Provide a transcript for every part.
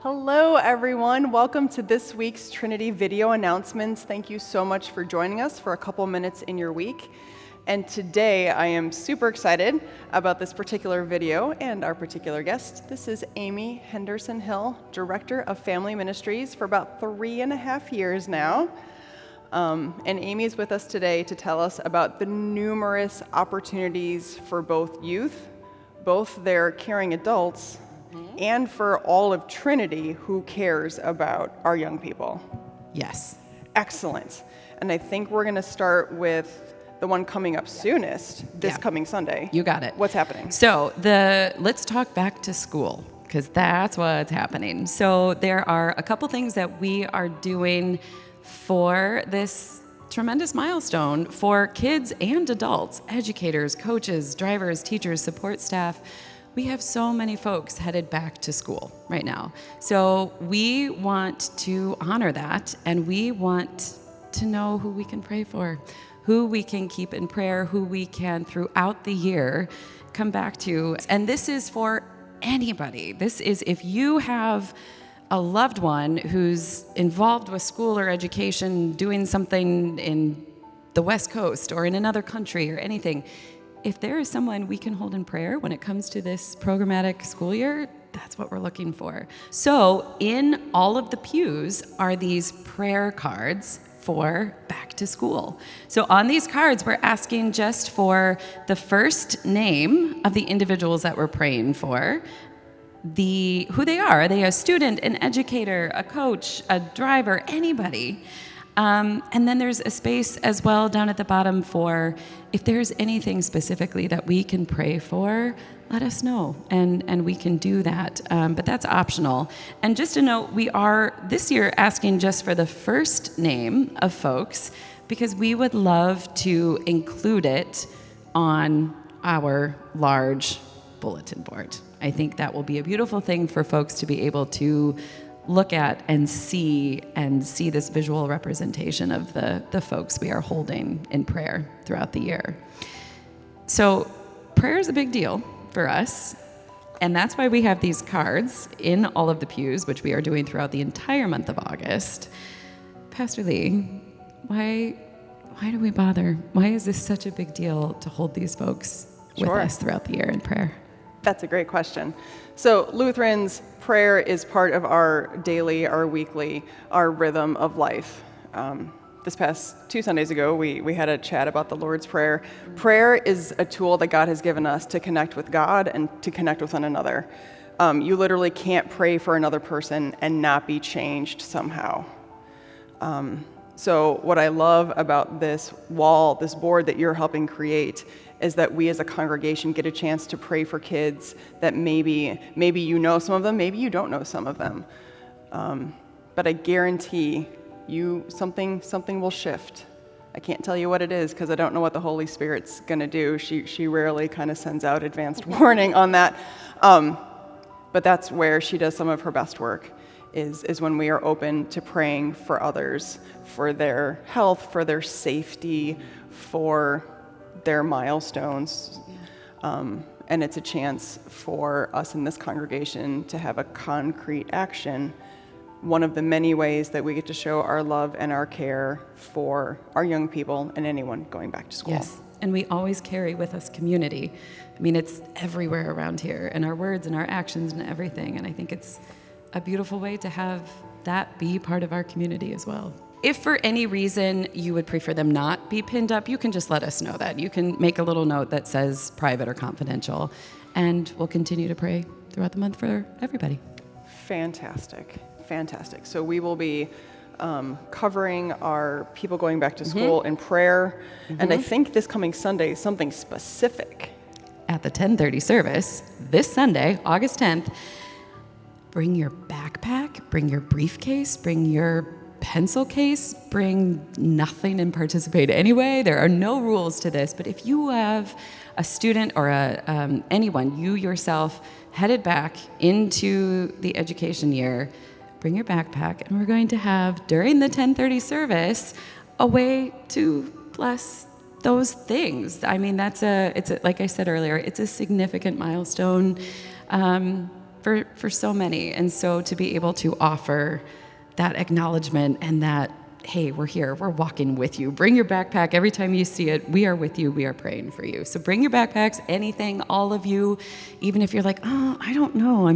Hello, everyone. Welcome to this week's Trinity video announcements. Thank you so much for joining us for a couple minutes in your week. And today, I am super excited about this particular video and our particular guest. This is Amy Henderson Hill, Director of Family Ministries for about 3.5 years now. And Amy is with us today to tell us about the numerous opportunities for both youth, both their caring adults, and for all of Trinity who cares about our young people. Yes. Excellent. And I think we're going to start with the one coming up soonest, this coming Sunday. You got it. What's happening? So let's talk back to school, because that's what's happening. So there are a couple things that we are doing for this tremendous milestone for kids and adults, educators, coaches, drivers, teachers, support staff. We have so many folks headed back to school right now. So we want to honor that, and we want to know who we can pray for, who we can keep in prayer, who we can throughout the year come back to. And this is for anybody. This is if you have a loved one who's involved with school or education, doing something in the West Coast or in another country or anything. If there is someone we can hold in prayer when it comes to this programmatic school year, that's what we're looking for. So in all of the pews are these prayer cards for back to school. So on these cards, we're asking just for the first name of the individuals that we're praying for, who they are. Are they a student, an educator, a coach, a driver, anybody? And then there's a space as well down at the bottom for if there's anything specifically that we can pray for, let us know, and we can do that. But that's optional. And just to note, we are this year asking just for the first name of folks because we would love to include it on our large bulletin board. I think that will be a beautiful thing for folks to be able to look at and see this visual representation of the folks we are holding in prayer throughout the year. So prayer is a big deal for us, and that's why we have these cards in all of the pews, which we are doing throughout the entire month of August. Pastor Lee, why do we bother? Why is this such a big deal to hold these folks with us throughout the year in prayer? That's a great question. So Lutherans, prayer is part of our daily, our weekly, our rhythm of life. This past 2 Sundays ago, we had a chat about the Lord's Prayer. Prayer is a tool that God has given us to connect with God and to connect with one another. You literally can't pray for another person and not be changed somehow. So what I love about this wall, this board that you're helping create, is that we as a congregation get a chance to pray for kids that maybe you know some of them, maybe you don't know some of them. But I guarantee you something will shift. I can't tell you what it is because I don't know what the Holy Spirit's going to do. She rarely kind of sends out advanced warning on that. But that's where she does some of her best work, is when we are open to praying for others, for their health, for their safety, for their milestones. And it's a chance for us in this congregation to have a concrete action, one of the many ways that we get to show our love and our care for our young people and anyone going back to school. Yes, and we always carry with us community. I mean, it's everywhere around here, in our words and our actions and everything, and I think it's a beautiful way to have that be part of our community as well. If for any reason you would prefer them not be pinned up, you can just let us know that. You can make a little note that says private or confidential, and we'll continue to pray throughout the month for everybody. Fantastic. So we will be covering our people going back to school in prayer, and I think this coming Sunday is something specific. At the 10:30 service, this Sunday, August 10th, bring your backpack, bring your briefcase, bring your pencil case, bring nothing and participate anyway. There are no rules to this, but if you have a student or anyone, you yourself, headed back into the education year, bring your backpack, and we're going to have, during the 10:30 service, a way to bless those things. I mean, it's like I said earlier, it's a significant milestone for so many. And so to be able to offer that acknowledgement and that, hey, we're here, we're walking with you. Bring your backpack every time you see it. We are with you, we are praying for you. So bring your backpacks, anything, all of you, even if you're like, oh, I don't know,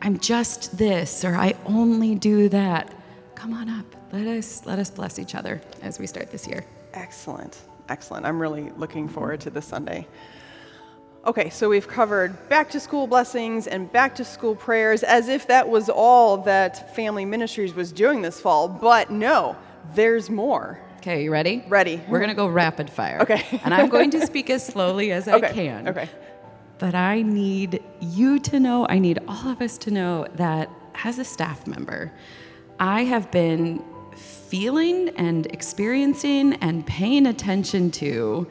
I'm just this, or I only do that. Come on up. Let us bless each other as we start this year. Excellent. Excellent. I'm really looking forward to this Sunday. Okay, so we've covered back to school blessings and back to school prayers as if that was all that Family Ministries was doing this fall, but no, there's more. Okay, you ready? Ready. We're going to go rapid fire. Okay. And I'm going to speak as slowly as I can. Okay. But I need you to know, I need all of us to know that as a staff member, I have been feeling and experiencing and paying attention to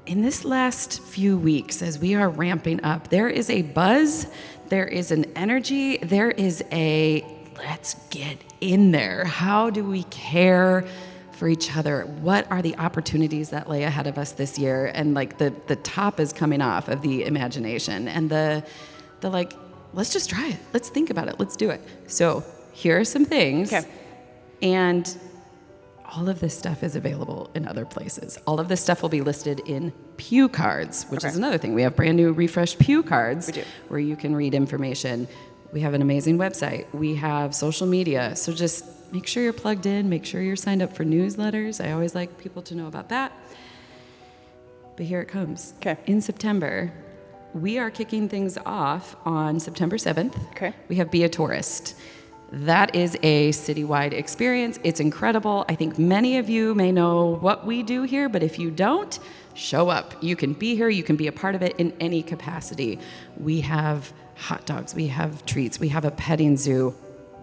in this last few weeks as we are ramping up. There is a buzz, there is an energy, there is a let's get in there. How do we care for each other? What are the opportunities that lay ahead of us this year? And like the top is coming off of the imagination and the like, let's just try it. Let's think about it. Let's do it. So here are some things. Okay. And all of this stuff is available in other places. All of this stuff will be listed in Pew Cards, which is another thing. We have brand new refreshed Pew Cards where you can read information. We have an amazing website. We have social media. So just make sure you're plugged in. Make sure you're signed up for newsletters. I always like people to know about that. But here it comes. Okay. In September, we are kicking things off on September 7th. Okay. We have Be a Tourist. That is a citywide experience. It's incredible. I think many of you may know what we do here, but if you don't, show up. You can be here. You can be a part of it in any capacity. We have hot dogs. We have treats. We have a petting zoo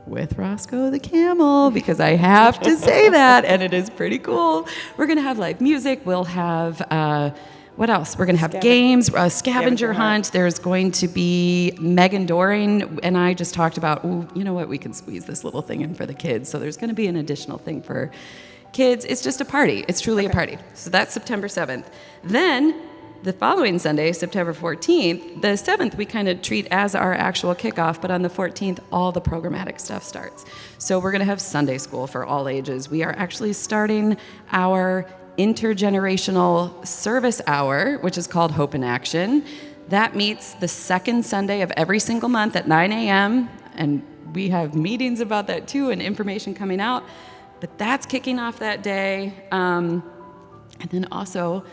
with Roscoe the camel, because I have to say that, and it is pretty cool. We're going to have live music. We'll have... what else? We're going to have games, a scavenger hunt. There's going to be Megan Doring, and I just talked about, you know what, we can squeeze this little thing in for the kids. So there's going to be an additional thing for kids. It's just a party. It's truly a party. So that's September 7th. Then the following Sunday, September 14th, the 7th we kind of treat as our actual kickoff, but on the 14th, all the programmatic stuff starts. So we're going to have Sunday school for all ages. We are actually starting our intergenerational service hour, which is called Hope in Action. That meets the second Sunday of every single month at 9 a.m., and we have meetings about that too and information coming out. But that's kicking off that day. And then also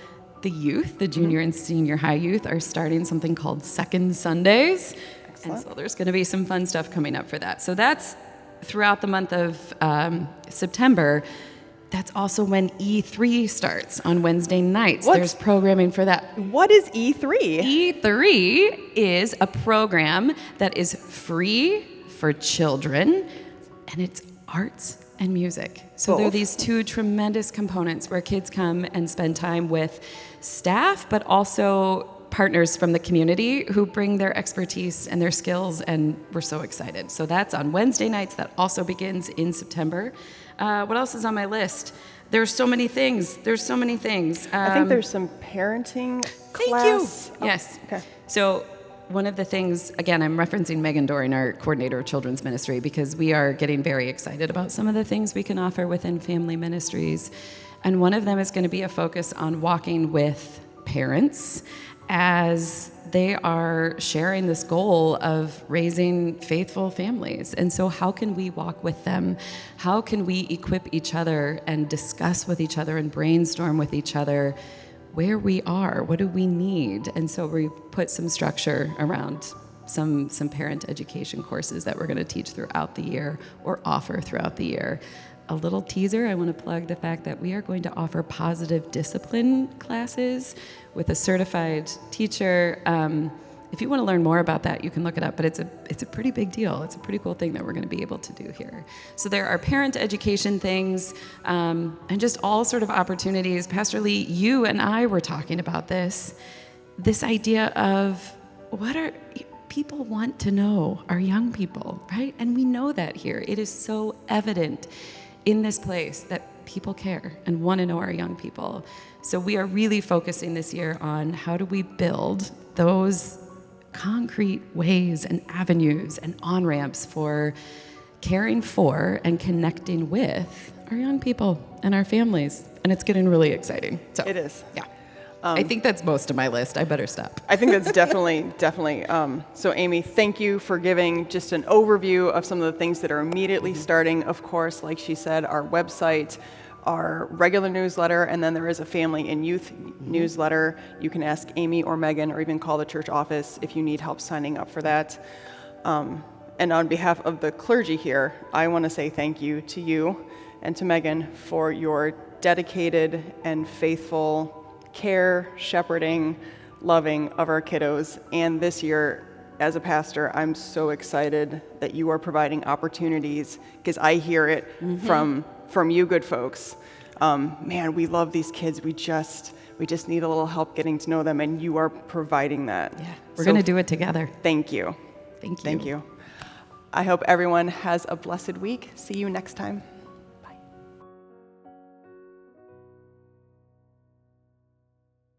the youth, the junior and senior high youth, are starting something called Second Sundays. Excellent. And so there's going to be some fun stuff coming up for that. So that's throughout the month of September. That's also when E3 starts on Wednesday nights. There's programming for that. What is E3? E3 is a program that is free for children, and it's arts and music. So there are these two tremendous components where kids come and spend time with staff, but also partners from the community who bring their expertise and their skills, and we're so excited. So that's on Wednesday nights. That also begins in September. What else is on my list? There's so many things. I think there's some parenting class. Thank you. Yes. Okay. So one of the things, again, I'm referencing Megan Doring, our coordinator of children's ministry, because we are getting very excited about some of the things we can offer within family ministries. And one of them is going to be a focus on walking with parents as they are sharing this goal of raising faithful families. And so how can we walk with them? How can we equip each other and discuss with each other and brainstorm with each other where we are? What do we need? And so we've put some structure around some parent education courses that we're going to teach throughout the year or offer throughout the year. A little teaser, I want to plug the fact that we are going to offer positive discipline classes with a certified teacher. If you want to learn more about that, you can look it up, but it's a pretty big deal. It's a pretty cool thing that we're going to be able to do here. So there are parent education things and just all sort of opportunities. Pastor Lee, you and I were talking about this idea of what are people want to know, our young people, right? And we know that here. It is so evident in this place that people care and want to know our young people. So we are really focusing this year on how do we build those concrete ways and avenues and on-ramps for caring for and connecting with our young people and our families. And it's getting really exciting. So, It is. Yeah. I think that's most of my list. I better stop. I think that's definitely. So Amy, thank you for giving just an overview of some of the things that are immediately starting. Of course, like she said, our website, our regular newsletter, and then there is a family and youth newsletter. You can ask Amy or Megan or even call the church office if you need help signing up for that. And on behalf of the clergy here, I want to say thank you to you and to Megan for your dedicated and faithful care, shepherding, loving of our kiddos. And this year, as a pastor, I'm so excited that you are providing opportunities, because I hear it from you good folks. Man, we love these kids. We just need a little help getting to know them, and you are providing that. Yeah, we're going to do it together. Thank you. Thank you. Thank you. I hope everyone has a blessed week. See you next time.